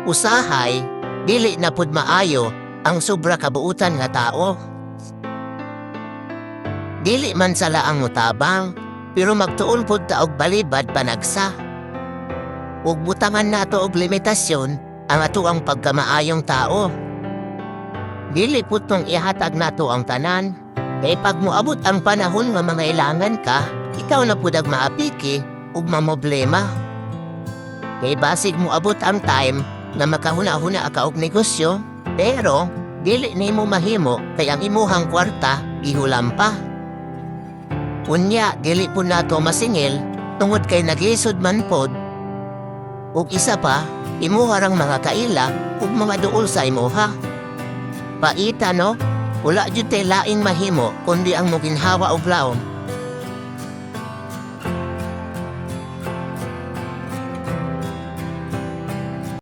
Usahay, dili na pud maayo ang sobra kabuutan nga tao. Dili man sala ang mutabang, pero magtuon pud ta og balibad panagsa. Ug butangan nato og limitasyon ang atuang pagkamaayong tao. Dili pud tong ihatag nato ang tanan, kay pag moabot ang panahon nga mangailangan ka, ikaw na pud ang maapiki ug mamoblema. Kay basig moabot ang time na makahuna-huna ka og negosyo, pero dili nimo mahimo kay ang imuhang kwarta gihulam pa. Unya, dili po nato masingil tungod kay naglisod man pod. Ug isa pa, imuharang mga kaila ug mga duol sa imuha. Paita no, wala jud tay laing mahimo kundi ang moginhawa og laom.